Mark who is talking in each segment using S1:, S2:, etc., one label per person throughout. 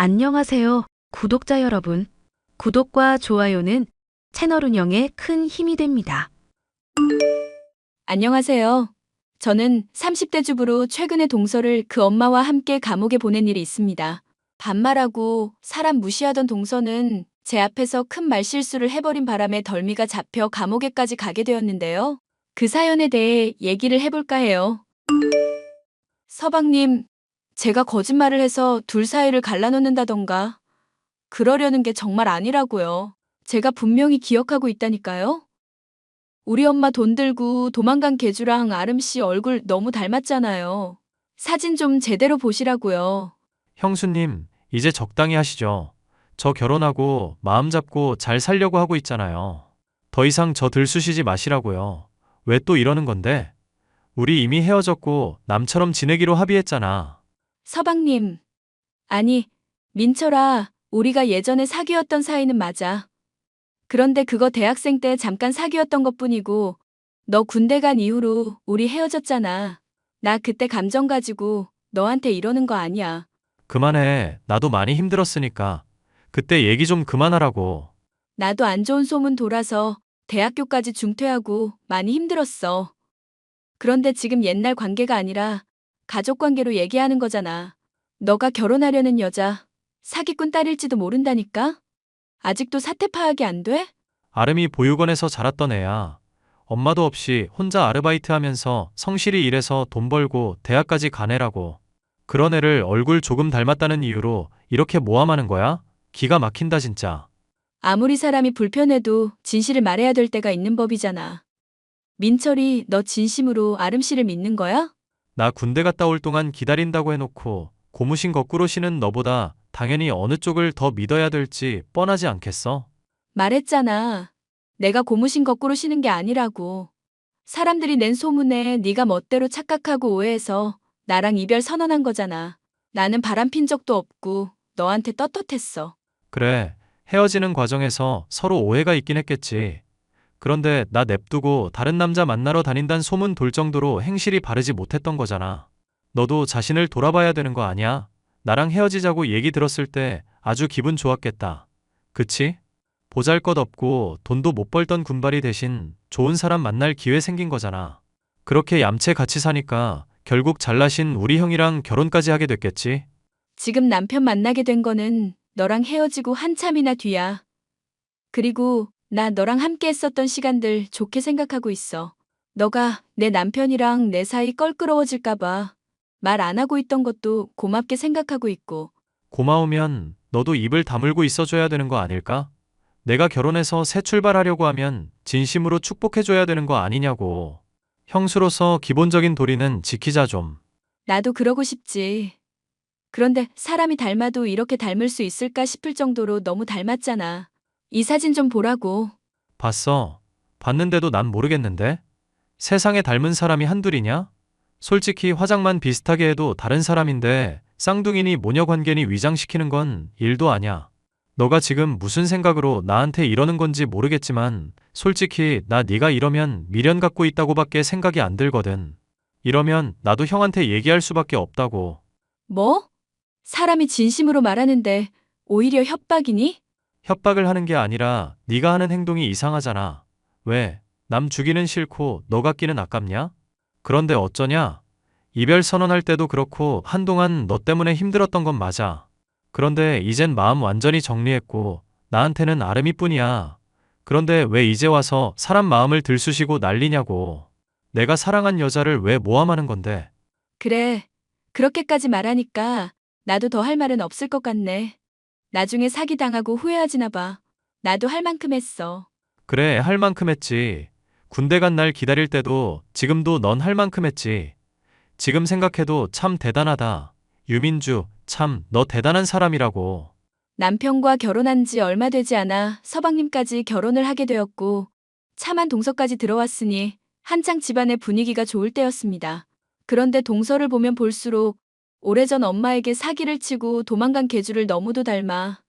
S1: 안녕하세요, 구독자 여러분. 구독과 좋아요는 채널 운영에 큰 힘이 됩니다.
S2: 안녕하세요. 저는 30대 주부로 최근에 동서를 그 엄마와 함께 감옥에 보낸 일이 있습니다. 반말하고 사람 무시하던 동서는 제 앞에서 큰 말실수를 해버린 바람에 덜미가 잡혀 감옥에까지 가게 되었는데요. 그 사연에 대해 얘기를 해볼까 해요. 서방님, 제가 거짓말을 해서 둘 사이를 갈라놓는다던가 그러려는 게 정말 아니라고요. 제가 분명히 기억하고 있다니까요. 우리 엄마 돈 들고 도망간 개주랑 아름씨 얼굴 너무 닮았잖아요. 사진 좀 제대로 보시라고요.
S3: 형수님, 이제 적당히 하시죠. 저 결혼하고 마음 잡고 잘 살려고 하고 있잖아요. 더 이상 저 들쑤시지 마시라고요. 왜 또 이러는 건데? 우리 이미 헤어졌고 남처럼 지내기로 합의했잖아.
S2: 서방님. 아니, 민철아, 우리가 예전에 사귀었던 사이는 맞아. 그런데 그거 대학생 때 잠깐 사귀었던 것뿐이고, 너 군대 간 이후로 우리 헤어졌잖아. 나 그때 감정 가지고 너한테 이러는 거 아니야.
S3: 그만해. 나도 많이 힘들었으니까. 그때 얘기 좀 그만하라고.
S2: 나도 안 좋은 소문 돌아서 대학교까지 중퇴하고 많이 힘들었어. 그런데 지금 옛날 관계가 아니라 가족 관계로 얘기하는 거잖아. 너가 결혼하려는 여자 사기꾼 딸일지도 모른다니까? 아직도 사태 파악이 안 돼?
S3: 아름이 보육원에서 자랐던 애야. 엄마도 없이 혼자 아르바이트 하면서 성실히 일해서 돈 벌고 대학까지 간 애라고. 그런 애를 얼굴 조금 닮았다는 이유로 이렇게 모함하는 거야? 기가 막힌다 진짜.
S2: 아무리 사람이 불편해도 진실을 말해야 될 때가 있는 법이잖아. 민철이 너 진심으로 아름 씨를 믿는 거야?
S3: 나 군대 갔다 올 동안 기다린다고 해놓고 고무신 거꾸로 신은 너보다 당연히 어느 쪽을 더 믿어야 될지 뻔하지 않겠어?
S2: 말했잖아. 내가 고무신 거꾸로 쉬는 게 아니라고. 사람들이 낸 소문에 네가 멋대로 착각하고 오해해서 나랑 이별 선언한 거잖아. 나는 바람핀 적도 없고 너한테 떳떳했어.
S3: 그래, 헤어지는 과정에서 서로 오해가 있긴 했겠지. 그런데 나 냅두고 다른 남자 만나러 다닌단 소문 돌 정도로 행실이 바르지 못했던 거잖아. 너도 자신을 돌아봐야 되는 거 아니야? 나랑 헤어지자고 얘기 들었을 때 아주 기분 좋았겠다. 그치? 보잘것없고 돈도 못 벌던 군발이 대신 좋은 사람 만날 기회 생긴 거잖아. 그렇게 얌체 같이 사니까 결국 잘나신 우리 형이랑 결혼까지 하게 됐겠지?
S2: 지금 남편 만나게 된 거는 너랑 헤어지고 한참이나 뒤야. 그리고 나 너랑 함께 했었던 시간들 좋게 생각하고 있어. 너가 내 남편이랑 내 사이 껄끄러워질까봐 말 안 하고 있던 것도 고맙게 생각하고 있고.
S3: 고마우면 너도 입을 다물고 있어줘야 되는 거 아닐까? 내가 결혼해서 새 출발하려고 하면 진심으로 축복해줘야 되는 거 아니냐고. 형수로서 기본적인 도리는 지키자 좀.
S2: 나도 그러고 싶지. 그런데 사람이 닮아도 이렇게 닮을 수 있을까 싶을 정도로 너무 닮았잖아. 이 사진 좀 보라고.
S3: 봤어. 봤는데도 난 모르겠는데? 세상에 닮은 사람이 한둘이냐? 솔직히 화장만 비슷하게 해도 다른 사람인데 쌍둥이니 모녀 관계니 위장시키는 건 일도 아냐. 너가 지금 무슨 생각으로 나한테 이러는 건지 모르겠지만 솔직히 나 네가 이러면 미련 갖고 있다고밖에 생각이 안 들거든. 이러면 나도 형한테 얘기할 수밖에 없다고.
S2: 뭐? 사람이 진심으로 말하는데 오히려 협박이니?
S3: 협박을 하는 게 아니라 네가 하는 행동이 이상하잖아. 왜? 남 주기는 싫고 너 갖기는 아깝냐? 그런데 어쩌냐? 이별 선언할 때도 그렇고 한동안 너 때문에 힘들었던 건 맞아. 그런데 이젠 마음 완전히 정리했고 나한테는 아름이뿐이야. 그런데 왜 이제 와서 사람 마음을 들쑤시고 난리냐고. 내가 사랑한 여자를 왜 모함하는 건데.
S2: 그래. 그렇게까지 말하니까 나도 더 할 말은 없을 것 같네. 나중에 사기당하고 후회하지나 봐. 나도 할 만큼 했어.
S3: 그래, 할 만큼 했지. 군대 간 날 기다릴 때도 지금도 넌 할 만큼 했지. 지금 생각해도 참 대단하다. 유민주, 참, 너 대단한 사람이라고.
S2: 남편과 결혼한 지 얼마 되지 않아 서방님까지 결혼을 하게 되었고 차만 동서까지 들어왔으니 한창 집안의 분위기가 좋을 때였습니다. 그런데 동서를 보면 볼수록 오래전 엄마에게 사기를 치고 도망간 계주를 너무도 닮아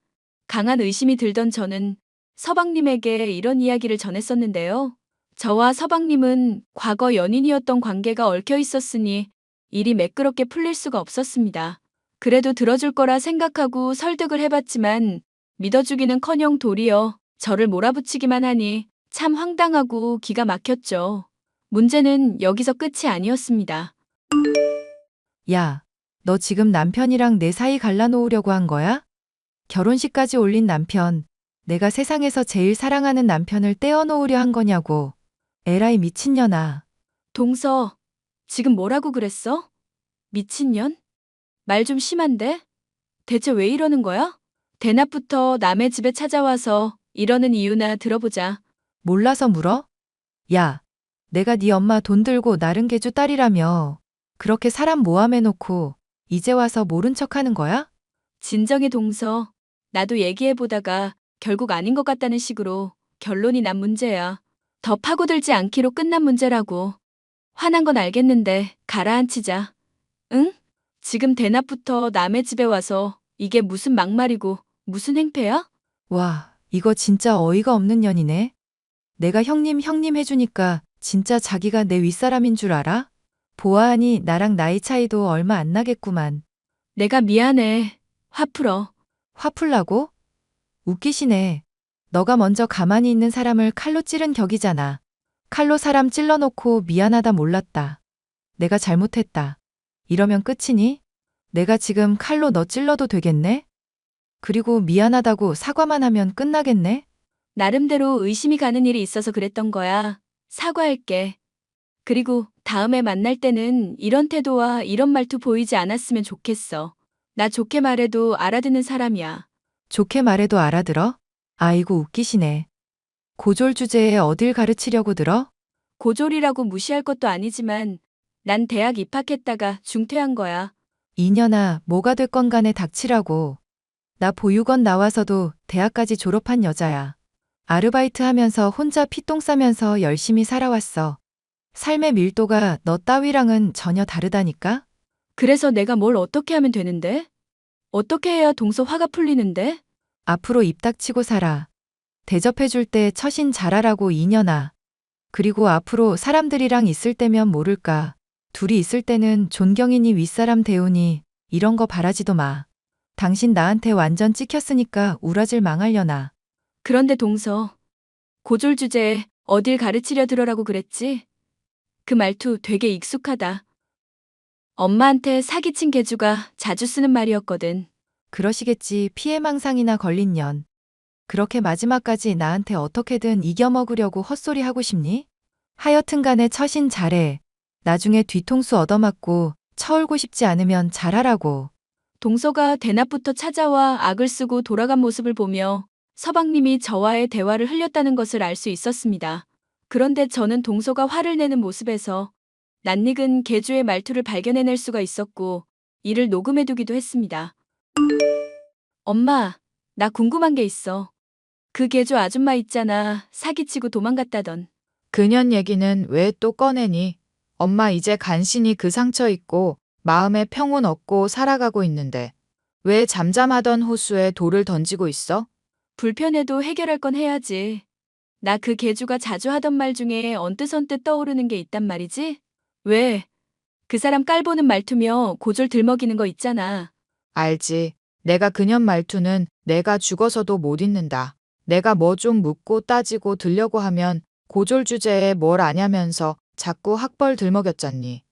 S2: 강한 의심이 들던 저는 서방님에게 이런 이야기를 전했었는데요. 저와 서방님은 과거 연인이었던 관계가 얽혀 있었으니 일이 매끄럽게 풀릴 수가 없었습니다. 그래도 들어줄 거라 생각하고 설득을 해봤지만 믿어주기는커녕 도리어 저를 몰아붙이기만 하니 참 황당하고 기가 막혔죠. 문제는 여기서 끝이 아니었습니다.
S4: 야, 너 지금 남편이랑 내 사이 갈라놓으려고 한 거야? 결혼식까지 올린 남편, 내가 세상에서 제일 사랑하는 남편을 떼어놓으려 한 거냐고. 에라이 미친년아.
S2: 동서, 지금 뭐라고 그랬어? 미친년? 말 좀 심한데? 대체 왜 이러는 거야? 대낮부터 남의 집에 찾아와서 이러는 이유나 들어보자.
S4: 몰라서 물어? 야, 내가 네 엄마 돈 들고 나른 개주 딸이라며. 그렇게 사람 모함해놓고 이제 와서 모른 척하는 거야?
S2: 진정해 동서. 나도 얘기해보다가 결국 아닌 것 같다는 식으로 결론이 난 문제야. 더 파고들지 않기로 끝난 문제라고. 화난 건 알겠는데 가라앉히자. 응? 지금 대낮부터 남의 집에 와서 이게 무슨 막말이고 무슨 행패야?
S4: 와, 이거 진짜 어이가 없는 년이네. 내가 형님 해주니까 진짜 자기가 내 윗사람인 줄 알아? 보아하니 나랑 나이 차이도 얼마 안 나겠구만.
S2: 내가 미안해. 화 풀어.
S4: 화 풀라고? 웃기시네. 너가 먼저 가만히 있는 사람을 칼로 찌른 격이잖아. 칼로 사람 찔러놓고 미안하다 몰랐다. 내가 잘못했다. 이러면 끝이니? 내가 지금 칼로 너 찔러도 되겠네? 그리고 미안하다고 사과만 하면 끝나겠네?
S2: 나름대로 의심이 가는 일이 있어서 그랬던 거야. 사과할게. 그리고 다음에 만날 때는 이런 태도와 이런 말투 보이지 않았으면 좋겠어. 나 좋게 말해도 알아듣는 사람이야.
S4: 좋게 말해도 알아들어? 아이고 웃기시네. 고졸 주제에 어딜 가르치려고 들어?
S2: 고졸이라고 무시할 것도 아니지만 난 대학 입학했다가 중퇴한 거야.
S4: 이년아 뭐가 됐건 간에 닥치라고. 나 보육원 나와서도 대학까지 졸업한 여자야. 아르바이트 하면서 혼자 피똥 싸면서 열심히 살아왔어. 삶의 밀도가 너 따위랑은 전혀 다르다니까?
S2: 그래서 내가 뭘 어떻게 하면 되는데? 어떻게 해야 동서 화가 풀리는데?
S4: 앞으로 입 닥치고 살아. 대접해줄 때 처신 잘하라고 이년아. 그리고 앞으로 사람들이랑 있을 때면 모를까. 둘이 있을 때는 존경이니 윗사람 대우니 이런 거 바라지도 마. 당신 나한테 완전 찍혔으니까 우라질 망하려나.
S2: 그런데 동서, 고졸 주제에 어딜 가르치려 들어라고 그랬지? 그 말투 되게 익숙하다. 엄마한테 사기친 개주가 자주 쓰는 말이었거든.
S4: 그러시겠지 피해망상이나 걸린 년. 그렇게 마지막까지 나한테 어떻게든 이겨먹으려고 헛소리 하고 싶니? 하여튼 간에 처신 잘해. 나중에 뒤통수 얻어맞고 처울고 싶지 않으면 잘하라고.
S2: 동서가 대낮부터 찾아와 악을 쓰고 돌아간 모습을 보며 서방님이 저와의 대화를 흘렸다는 것을 알 수 있었습니다. 그런데 저는 동서가 화를 내는 모습에서 낯익은 개주의 말투를 발견해낼 수가 있었고 이를 녹음해두기도 했습니다. 엄마, 나 궁금한 게 있어. 그 개주 아줌마 있잖아. 사기치고 도망갔다던.
S5: 그년 얘기는 왜 또 꺼내니? 엄마 이제 간신히 그 상처 잊고 마음의 평온 얻고 살아가고 있는데 왜 잠잠하던 호수에 돌을 던지고 있어?
S2: 불편해도 해결할 건 해야지. 나 그 개주가 자주 하던 말 중에 언뜻언뜻 떠오르는 게 있단 말이지? 왜? 그 사람 깔보는 말투며 고졸 들먹이는 거 있잖아.
S5: 알지. 내가 그년 말투는 내가 죽어서도 못 잊는다. 내가 뭐 좀 묻고 따지고 들려고 하면 고졸 주제에 뭘 아냐면서 자꾸 학벌 들먹였잖니.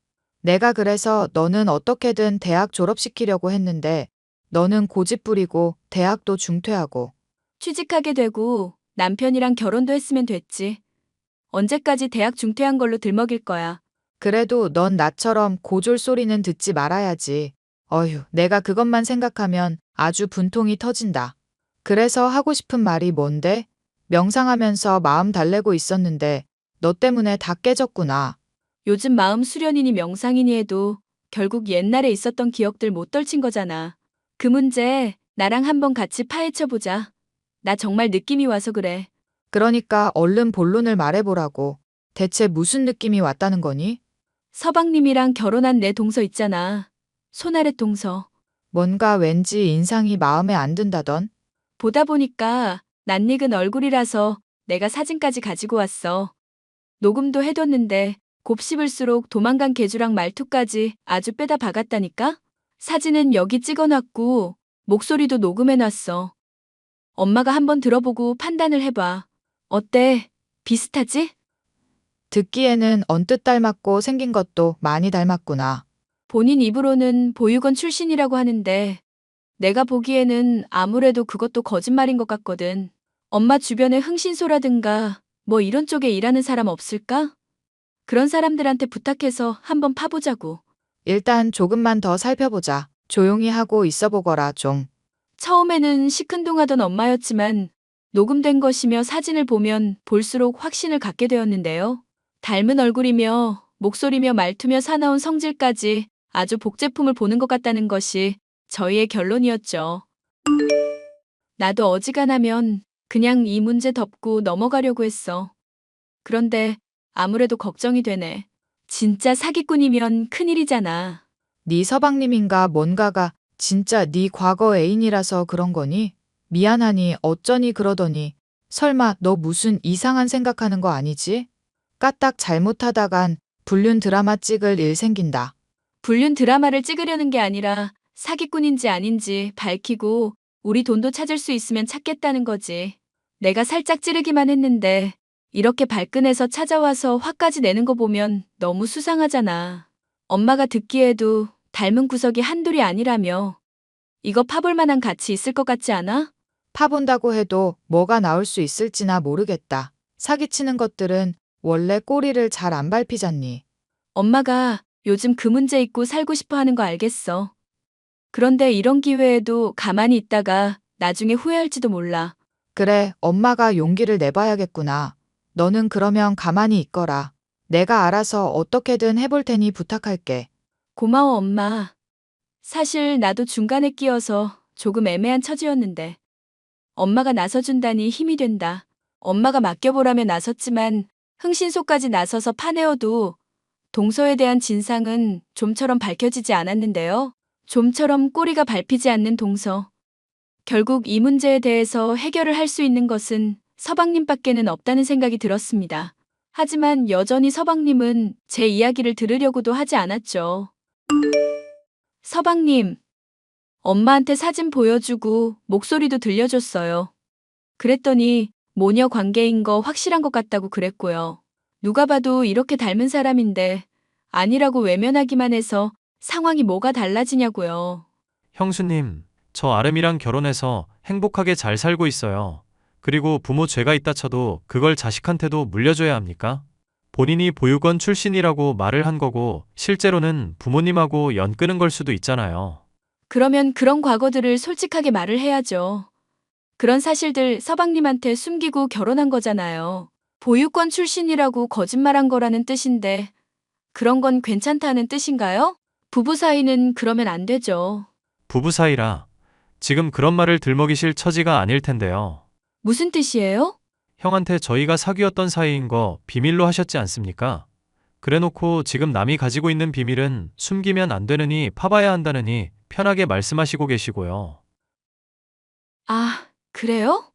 S5: 내가 그래서 너는 어떻게든 대학 졸업시키려고 했는데 너는 고집 부리고 대학도 중퇴하고.
S2: 취직하게 되고 남편이랑 결혼도 했으면 됐지. 언제까지 대학 중퇴한 걸로 들먹일 거야.
S5: 그래도 넌 나처럼 고졸 소리는 듣지 말아야지. 어휴, 내가 그것만 생각하면 아주 분통이 터진다. 그래서 하고 싶은 말이 뭔데? 명상하면서 마음 달래고 있었는데 너 때문에 다 깨졌구나.
S2: 요즘 마음 수련이니 명상이니 해도 결국 옛날에 있었던 기억들 못 떨친 거잖아. 그 문제 나랑 한번 같이 파헤쳐보자. 나 정말 느낌이 와서 그래.
S5: 그러니까 얼른 본론을 말해보라고. 대체 무슨 느낌이 왔다는 거니?
S2: 서방님이랑 결혼한 내 동서 있잖아. 손아래 동서.
S5: 뭔가 왠지 인상이 마음에 안 든다던.
S2: 보다 보니까 낯익은 얼굴이라서 내가 사진까지 가지고 왔어. 녹음도 해뒀는데 곱씹을수록 도망간 개주랑 말투까지 아주 빼다 박았다니까? 사진은 여기 찍어놨고 목소리도 녹음해놨어. 엄마가 한번 들어보고 판단을 해봐. 어때? 비슷하지?
S5: 듣기에는 언뜻 닮았고 생긴 것도 많이 닮았구나.
S2: 본인 입으로는 보육원 출신이라고 하는데 내가 보기에는 아무래도 그것도 거짓말인 것 같거든. 엄마 주변에 흥신소라든가 뭐 이런 쪽에 일하는 사람 없을까? 그런 사람들한테 부탁해서 한번 파보자고.
S5: 일단 조금만 더 살펴보자. 조용히 하고 있어 보거라 좀.
S2: 처음에는 시큰둥하던 엄마였지만 녹음된 것이며 사진을 보면 볼수록 확신을 갖게 되었는데요. 닮은 얼굴이며 목소리며 말투며 사나운 성질까지 아주 복제품을 보는 것 같다는 것이 저희의 결론이었죠. 나도 어지간하면 그냥 이 문제 덮고 넘어가려고 했어. 그런데 아무래도 걱정이 되네. 진짜 사기꾼이면 큰일이잖아.
S5: 네 서방님인가 뭔가가 진짜 네 과거 애인이라서 그런 거니? 미안하니 어쩌니 그러더니 설마 너 무슨 이상한 생각하는 거 아니지? 까딱 잘못하다간 불륜 드라마 찍을 일 생긴다.
S2: 불륜 드라마를 찍으려는 게 아니라 사기꾼인지 아닌지 밝히고 우리 돈도 찾을 수 있으면 찾겠다는 거지. 내가 살짝 찌르기만 했는데 이렇게 발끈해서 찾아와서 화까지 내는 거 보면 너무 수상하잖아. 엄마가 듣기에도 닮은 구석이 한둘이 아니라며. 이거 파볼 만한 가치 있을 것 같지 않아?
S5: 파본다고 해도 뭐가 나올 수 있을지나 모르겠다. 사기치는 것들은 원래 꼬리를 잘 안 밟히잖니.
S2: 엄마가 요즘 그 문제 있고 살고 싶어 하는 거 알겠어. 그런데 이런 기회에도 가만히 있다가 나중에 후회할지도 몰라.
S5: 그래, 엄마가 용기를 내봐야겠구나. 너는 그러면 가만히 있거라. 내가 알아서 어떻게든 해볼 테니 부탁할게.
S2: 고마워, 엄마. 사실 나도 중간에 끼어서 조금 애매한 처지였는데 엄마가 나서준다니 힘이 된다. 엄마가 맡겨보라며 나섰지만 흥신소까지 나서서 파내어도 동서에 대한 진상은 좀처럼 밝혀지지 않았는데요. 좀처럼 꼬리가 밟히지 않는 동서. 결국 이 문제에 대해서 해결을 할 수 있는 것은 서방님밖에는 없다는 생각이 들었습니다. 하지만 여전히 서방님은 제 이야기를 들으려고도 하지 않았죠. 서방님, 엄마한테 사진 보여주고 목소리도 들려줬어요. 그랬더니 모녀 관계인 거 확실한 것 같다고 그랬고요. 누가 봐도 이렇게 닮은 사람인데 아니라고 외면하기만 해서 상황이 뭐가 달라지냐고요.
S3: 형수님, 저 아름이랑 결혼해서 행복하게 잘 살고 있어요. 그리고 부모 죄가 있다 쳐도 그걸 자식한테도 물려줘야 합니까? 본인이 보육원 출신이라고 말을 한 거고 실제로는 부모님하고 연 끊은 걸 수도 있잖아요.
S2: 그러면 그런 과거들을 솔직하게 말을 해야죠. 그런 사실들 서방님한테 숨기고 결혼한 거잖아요. 보육원 출신이라고 거짓말한 거라는 뜻인데 그런 건 괜찮다는 뜻인가요? 부부 사이는 그러면 안 되죠.
S3: 부부 사이라 지금 그런 말을 들먹이실 처지가 아닐 텐데요.
S2: 무슨 뜻이에요?
S3: 형한테 저희가 사귀었던 사이인 거 비밀로 하셨지 않습니까? 그래놓고 지금 남이 가지고 있는 비밀은 숨기면 안 되느니 파봐야 한다느니 편하게 말씀하시고 계시고요.
S2: 아, 그래요?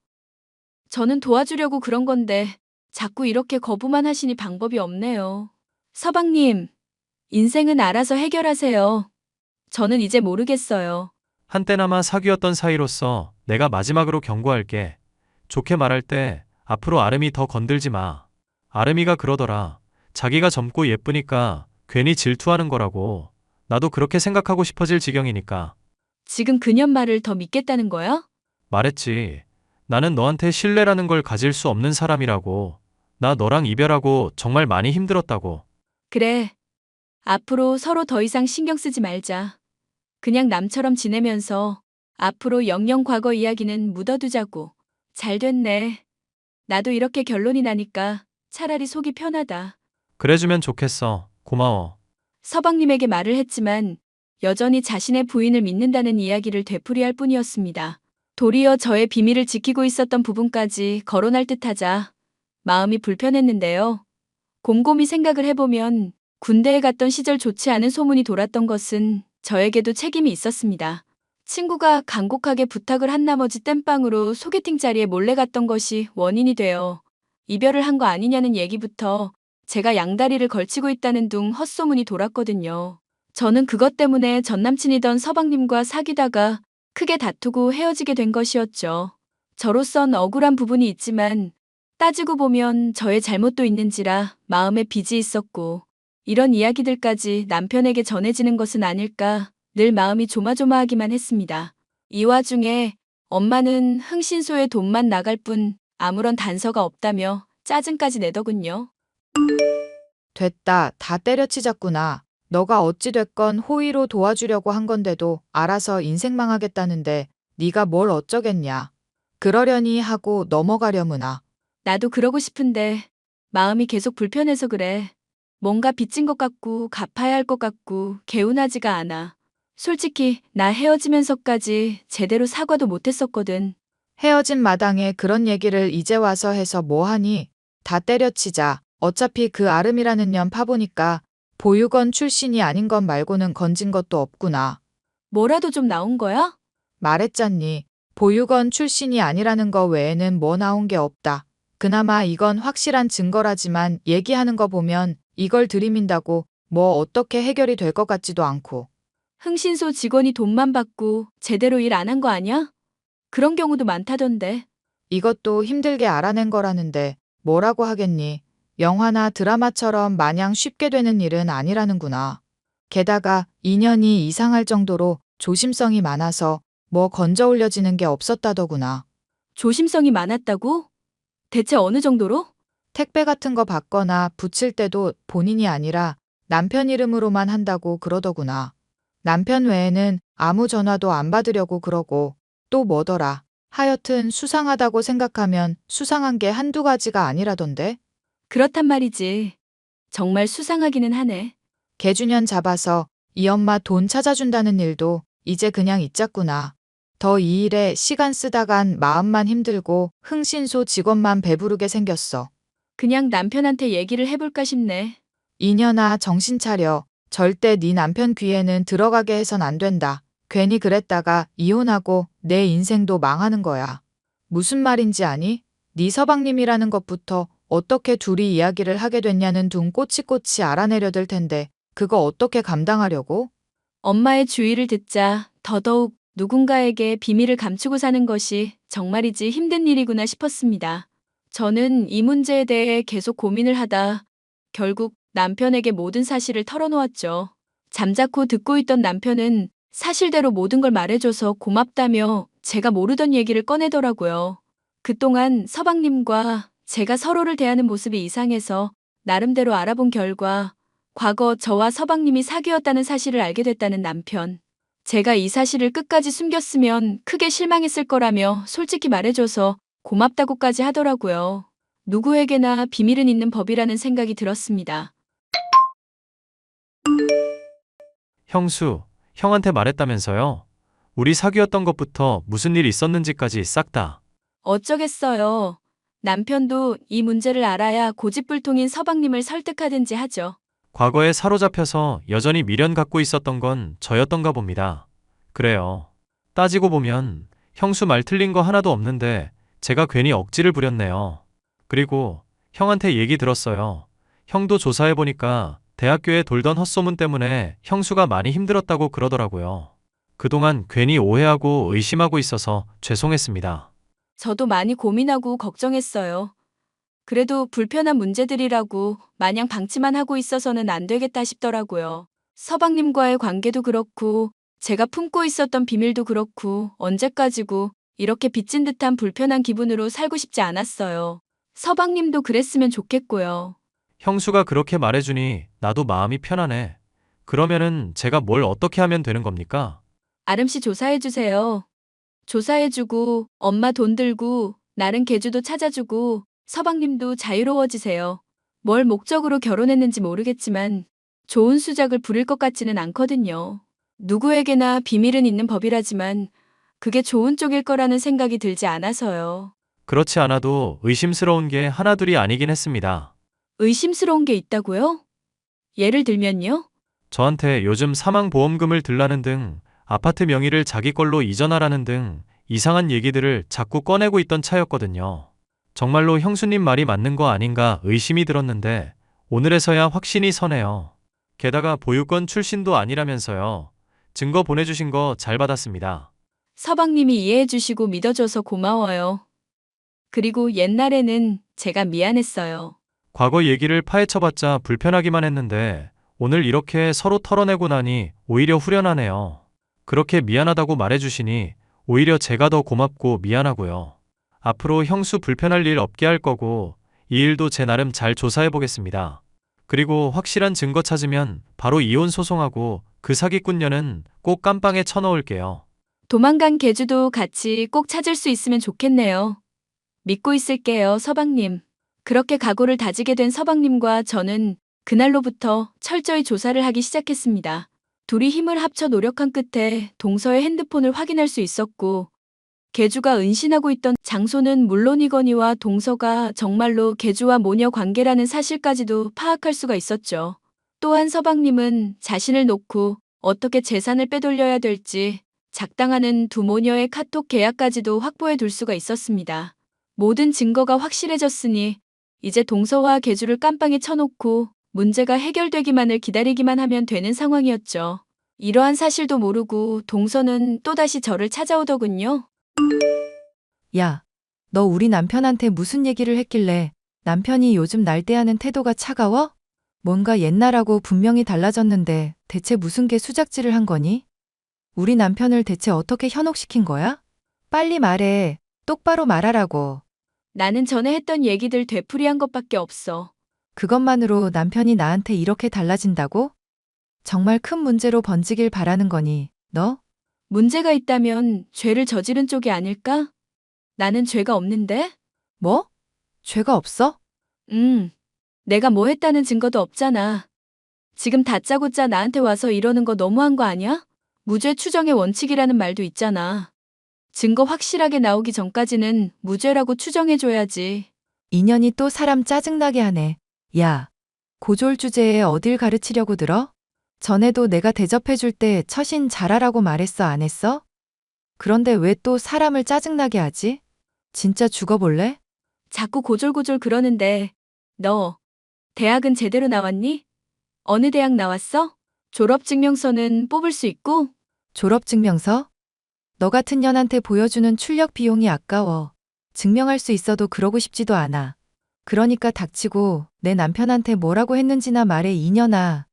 S2: 저는 도와주려고 그런 건데 자꾸 이렇게 거부만 하시니 방법이 없네요. 서방님, 인생은 알아서 해결하세요. 저는 이제 모르겠어요.
S3: 한때나마 사귀었던 사이로서 내가 마지막으로 경고할게. 좋게 말할 때 앞으로 아름이 더 건들지 마. 아름이가 그러더라. 자기가 젊고 예쁘니까 괜히 질투하는 거라고. 나도 그렇게 생각하고 싶어질 지경이니까.
S2: 지금 그년 말을 더 믿겠다는 거야?
S3: 말했지. 나는 너한테 신뢰라는 걸 가질 수 없는 사람이라고. 나 너랑 이별하고 정말 많이 힘들었다고.
S2: 그래. 앞으로 서로 더 이상 신경 쓰지 말자. 그냥 남처럼 지내면서 앞으로 영영 과거 이야기는 묻어두자고. 잘 됐네. 나도 이렇게 결론이 나니까 차라리 속이 편하다.
S3: 그래주면 좋겠어. 고마워.
S2: 서방님에게 말을 했지만 여전히 자신의 부인을 믿는다는 이야기를 되풀이할 뿐이었습니다. 도리어 저의 비밀을 지키고 있었던 부분까지 거론할 듯하자 마음이 불편했는데요. 곰곰이 생각을 해보면 군대에 갔던 시절 좋지 않은 소문이 돌았던 것은 저에게도 책임이 있었습니다. 친구가 간곡하게 부탁을 한 나머지 땜빵으로 소개팅 자리에 몰래 갔던 것이 원인이 되어 이별을 한 거 아니냐는 얘기부터 제가 양다리를 걸치고 있다는 둥 헛소문이 돌았거든요. 저는 그것 때문에 전남친이던 서방님과 사귀다가 크게 다투고 헤어지게 된 것이었죠. 저로선 억울한 부분이 있지만 따지고 보면 저의 잘못도 있는지라 마음에 빚이 있었고 이런 이야기들까지 남편에게 전해지는 것은 아닐까 늘 마음이 조마조마하기만 했습니다. 이 와중에 엄마는 흥신소에 돈만 나갈 뿐 아무런 단서가 없다며 짜증까지 내더군요.
S5: 됐다. 다 때려치자꾸나. 너가 어찌됐건 호의로 도와주려고 한 건데도 알아서 인생 망하겠다는데 네가 뭘 어쩌겠냐. 그러려니 하고 넘어가려무나.
S2: 나도 그러고 싶은데 마음이 계속 불편해서 그래. 뭔가 빚진 것 같고 갚아야 할 것 같고 개운하지가 않아. 솔직히 나 헤어지면서까지 제대로 사과도 못했었거든.
S5: 헤어진 마당에 그런 얘기를 이제 와서 해서 뭐하니? 다 때려치자. 어차피 그 아름이라는 년 파보니까 보육원 출신이 아닌 것 말고는 건진 것도 없구나.
S2: 뭐라도 좀 나온 거야?
S5: 말했잖니. 보육원 출신이 아니라는 거 외에는 뭐 나온 게 없다. 그나마 이건 확실한 증거라지만 얘기하는 거 보면 이걸 들이민다고 뭐 어떻게 해결이 될 것 같지도 않고.
S2: 흥신소 직원이 돈만 받고 제대로 일 안 한 거 아니야? 그런 경우도 많다던데.
S5: 이것도 힘들게 알아낸 거라는데 뭐라고 하겠니. 영화나 드라마처럼 마냥 쉽게 되는 일은 아니라는구나. 게다가 인연이 이상할 정도로 조심성이 많아서 뭐 건져 올려지는 게 없었다더구나.
S2: 조심성이 많았다고? 대체 어느 정도로?
S5: 택배 같은 거 받거나 붙일 때도 본인이 아니라 남편 이름으로만 한다고 그러더구나. 남편 외에는 아무 전화도 안 받으려고 그러고 또 뭐더라. 하여튼 수상하다고 생각하면 수상한 게 한두 가지가 아니라던데.
S2: 그렇단 말이지. 정말 수상하기는 하네.
S5: 개주년 잡아서 이 엄마 돈 찾아준다는 일도 이제 그냥 잊자꾸나. 더 이 일에 시간 쓰다간 마음만 힘들고 흥신소 직원만 배부르게 생겼어.
S2: 그냥 남편한테 얘기를 해볼까 싶네.
S5: 이년아 정신 차려. 절대 네 남편 귀에는 들어가게 해선 안 된다. 괜히 그랬다가 이혼하고 내 인생도 망하는 거야. 무슨 말인지 아니? 네 서방님이라는 것부터 어떻게 둘이 이야기를 하게 됐냐는 둥 꼬치꼬치 알아내려 될 텐데 그거 어떻게 감당하려고?
S2: 엄마의 주의를 듣자 더더욱 누군가에게 비밀을 감추고 사는 것이 정말이지 힘든 일이구나 싶었습니다. 저는 이 문제에 대해 계속 고민을 하다 결국 남편에게 모든 사실을 털어놓았죠. 잠자코 듣고 있던 남편은 사실대로 모든 걸 말해줘서 고맙다며 제가 모르던 얘기를 꺼내더라고요. 그동안 서방님과 제가 서로를 대하는 모습이 이상해서 나름대로 알아본 결과 과거 저와 서방님이 사귀었다는 사실을 알게 됐다는 남편. 제가 이 사실을 끝까지 숨겼으면 크게 실망했을 거라며 솔직히 말해줘서 고맙다고까지 하더라고요. 누구에게나 비밀은 있는 법이라는 생각이 들었습니다.
S3: 형수, 형한테 말했다면서요? 우리 사귀었던 것부터 무슨 일 있었는지까지 싹 다.
S2: 어쩌겠어요. 남편도 이 문제를 알아야 고집불통인 서방님을 설득하든지 하죠.
S3: 과거에 사로잡혀서 여전히 미련 갖고 있었던 건 저였던가 봅니다. 그래요. 따지고 보면 형수 말 틀린 거 하나도 없는데 제가 괜히 억지를 부렸네요. 그리고 형한테 얘기 들었어요. 형도 조사해보니까 대학교에 돌던 헛소문 때문에 형수가 많이 힘들었다고 그러더라고요. 그동안 괜히 오해하고 의심하고 있어서 죄송했습니다.
S2: 저도 많이 고민하고 걱정했어요. 그래도 불편한 문제들이라고 마냥 방치만 하고 있어서는 안 되겠다 싶더라고요. 서방님과의 관계도 그렇고 제가 품고 있었던 비밀도 그렇고 언제까지고 이렇게 빚진 듯한 불편한 기분으로 살고 싶지 않았어요. 서방님도 그랬으면 좋겠고요.
S3: 형수가 그렇게 말해주니 나도 마음이 편하네. 그러면은 제가 뭘 어떻게 하면 되는 겁니까?
S2: 아름씨 조사해주세요. 조사해주고 엄마 돈 들고 나른 계주도 찾아주고 서방님도 자유로워지세요. 뭘 목적으로 결혼했는지 모르겠지만 좋은 수작을 부릴 것 같지는 않거든요. 누구에게나 비밀은 있는 법이라지만 그게 좋은 쪽일 거라는 생각이 들지 않아서요.
S3: 그렇지 않아도 의심스러운 게 하나둘이 아니긴 했습니다.
S2: 의심스러운 게 있다고요? 예를 들면요?
S3: 저한테 요즘 사망보험금을 들라는 등 아파트 명의를 자기 걸로 이전하라는 등 이상한 얘기들을 자꾸 꺼내고 있던 차였거든요. 정말로 형수님 말이 맞는 거 아닌가 의심이 들었는데 오늘에서야 확신이 서네요. 게다가 보유권 출신도 아니라면서요. 증거 보내주신 거 잘 받았습니다.
S2: 서방님이 이해해 주시고 믿어줘서 고마워요. 그리고 옛날에는 제가 미안했어요.
S3: 과거 얘기를 파헤쳐봤자 불편하기만 했는데 오늘 이렇게 서로 털어내고 나니 오히려 후련하네요. 그렇게 미안하다고 말해주시니 오히려 제가 더 고맙고 미안하고요. 앞으로 형수 불편할 일 없게 할 거고 이 일도 제 나름 잘 조사해보겠습니다. 그리고 확실한 증거 찾으면 바로 이혼 소송하고 그 사기꾼녀는 꼭 깜빵에 쳐넣을게요.
S2: 도망간 개주도 같이 꼭 찾을 수 있으면 좋겠네요. 믿고 있을게요, 서방님. 그렇게 각오를 다지게 된 서방님과 저는 그날로부터 철저히 조사를 하기 시작했습니다. 둘이 힘을 합쳐 노력한 끝에 동서의 핸드폰을 확인할 수 있었고, 개주가 은신하고 있던 장소는 물론이거니와 동서가 정말로 개주와 모녀 관계라는 사실까지도 파악할 수가 있었죠. 또한 서방님은 자신을 놓고 어떻게 재산을 빼돌려야 될지 작당하는 두 모녀의 카톡 계약까지도 확보해 둘 수가 있었습니다. 모든 증거가 확실해졌으니 이제 동서와 개주를 깜빵에 쳐놓고 문제가 해결되기만을 기다리기만 하면 되는 상황이었죠. 이러한 사실도 모르고 동서는 또다시 저를 찾아오더군요.
S4: 야, 너 우리 남편한테 무슨 얘기를 했길래 남편이 요즘 날 대하는 태도가 차가워? 뭔가 옛날하고 분명히 달라졌는데 대체 무슨 개 수작질을 한 거니? 우리 남편을 대체 어떻게 현혹시킨 거야? 빨리 말해. 똑바로 말하라고.
S2: 나는 전에 했던 얘기들 되풀이한 것밖에 없어.
S4: 그것만으로 남편이 나한테 이렇게 달라진다고? 정말 큰 문제로 번지길 바라는 거니, 너?
S2: 문제가 있다면 죄를 저지른 쪽이 아닐까? 나는 죄가 없는데?
S4: 뭐? 죄가 없어?
S2: 내가 뭐 했다는 증거도 없잖아. 지금 다짜고짜 나한테 와서 이러는 거 너무한 거 아니야? 무죄 추정의 원칙이라는 말도 있잖아. 증거 확실하게 나오기 전까지는 무죄라고 추정해줘야지.
S4: 인연이 또 사람 짜증나게 하네. 야, 고졸 주제에 어딜 가르치려고 들어? 전에도 내가 대접해줄 때 처신 잘하라고 말했어, 안 했어? 그런데 왜 또 사람을 짜증나게 하지? 진짜 죽어볼래?
S2: 자꾸 고졸고졸 그러는데 너 대학은 제대로 나왔니? 어느 대학 나왔어? 졸업증명서는 뽑을 수 있고?
S4: 졸업증명서? 너 같은 년한테 보여주는 출력 비용이 아까워. 증명할 수 있어도 그러고 싶지도 않아. 그러니까 닥치고 내 남편한테 뭐라고 했는지나 말해, 이년아.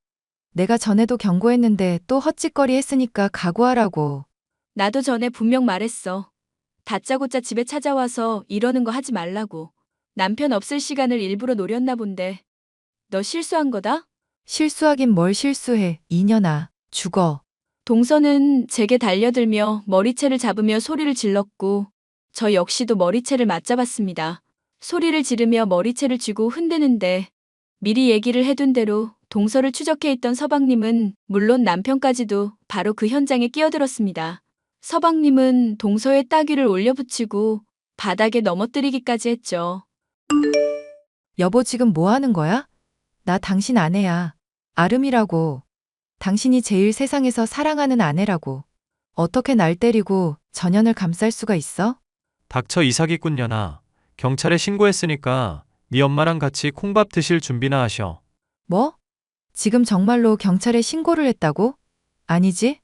S4: 내가 전에도 경고했는데 또 헛짓거리 했으니까 각오하라고.
S2: 나도 전에 분명 말했어. 다짜고짜 집에 찾아와서 이러는 거 하지 말라고. 남편 없을 시간을 일부러 노렸나 본데. 너 실수한 거다?
S4: 실수하긴 뭘 실수해, 이년아. 죽어.
S2: 동서는 제게 달려들며 머리채를 잡으며 소리를 질렀고 저 역시도 머리채를 맞잡았습니다. 소리를 지르며 머리채를 쥐고 흔드는데 미리 얘기를 해둔 대로 동서를 추적해 있던 서방님은 물론 남편까지도 바로 그 현장에 끼어들었습니다. 서방님은 동서의 따귀를 올려붙이고 바닥에 넘어뜨리기까지 했죠.
S4: 여보, 지금 뭐 하는 거야? 나 당신 아내야. 아름이라고. 당신이 제일 세상에서 사랑하는 아내라고. 어떻게 날 때리고 전연을 감쌀 수가 있어?
S3: 닥쳐 이 사기꾼녀나. 경찰에 신고했으니까 네 엄마랑 같이 콩밥 드실 준비나 하셔.
S4: 뭐? 지금 정말로 경찰에 신고를 했다고? 아니지?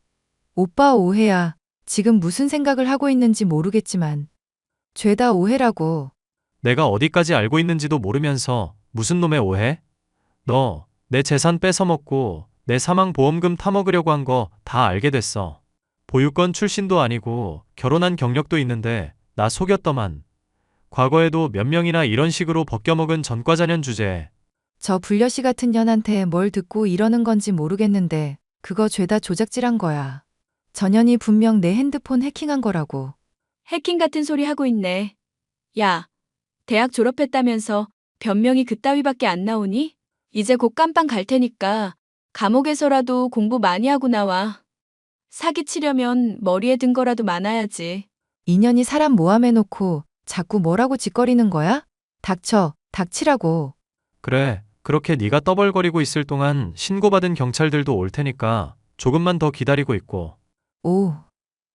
S4: 오빠 오해야. 지금 무슨 생각을 하고 있는지 모르겠지만. 죄다 오해라고.
S3: 내가 어디까지 알고 있는지도 모르면서 무슨 놈의 오해? 너 내 재산 뺏어먹고 내 사망보험금 타먹으려고 한 거 다 알게 됐어. 보유권 출신도 아니고 결혼한 경력도 있는데 나 속였더만. 과거에도 몇 명이나 이런 식으로 벗겨먹은 전과자년 주제에.
S4: 저 불려시 같은 년한테 뭘 듣고 이러는 건지 모르겠는데 그거 죄다 조작질한 거야. 전연이 분명 내 핸드폰 해킹한 거라고.
S2: 해킹 같은 소리 하고 있네. 야, 대학 졸업했다면서 변명이 그따위밖에 안 나오니? 이제 곧 깜빵 갈 테니까 감옥에서라도 공부 많이 하고 나와. 사기치려면 머리에 든 거라도 많아야지.
S4: 인연이 사람 모함해놓고 자꾸 뭐라고 짓거리는 거야? 닥쳐, 닥치라고.
S3: 그래, 그렇게 네가 떠벌거리고 있을 동안 신고받은 경찰들도 올 테니까 조금만 더 기다리고 있고.
S4: 오,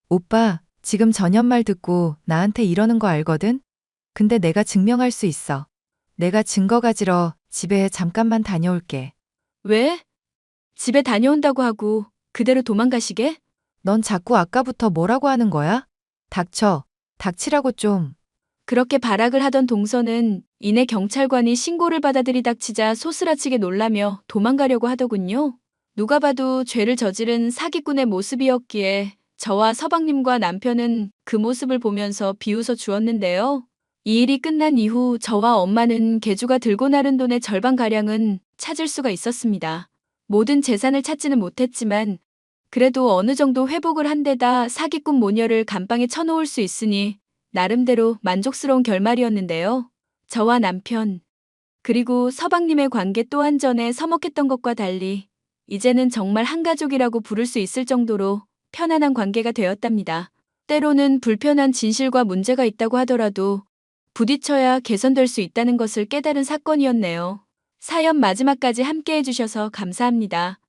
S4: 오빠, 지금 전연 말 듣고 나한테 이러는 거 알거든? 근데 내가 증명할 수 있어. 내가 증거 가지러 집에 잠깐만 다녀올게.
S2: 왜? 집에 다녀온다고 하고 그대로 도망가시게?
S4: 넌 자꾸 아까부터 뭐라고 하는 거야? 닥쳐. 닥치라고 좀.
S2: 그렇게 발악을 하던 동서는 이내 경찰관이 신고를 받아들이 닥치자 소스라치게 놀라며 도망가려고 하더군요. 누가 봐도 죄를 저지른 사기꾼의 모습이었기에 저와 서방님과 남편은 그 모습을 보면서 비웃어 주었는데요. 이 일이 끝난 이후 저와 엄마는 개주가 들고 나른 돈의 절반가량은 찾을 수가 있었습니다. 모든 재산을 찾지는 못했지만 그래도 어느 정도 회복을 한 데다 사기꾼 모녀를 감방에 쳐놓을 수 있으니 나름대로 만족스러운 결말이었는데요. 저와 남편, 그리고 서방님의 관계 또한 전에 서먹했던 것과 달리 이제는 정말 한 가족이라고 부를 수 있을 정도로 편안한 관계가 되었답니다. 때로는 불편한 진실과 문제가 있다고 하더라도 부딪혀야 개선될 수 있다는 것을 깨달은 사건이었네요. 사연 마지막까지 함께 해주셔서 감사합니다.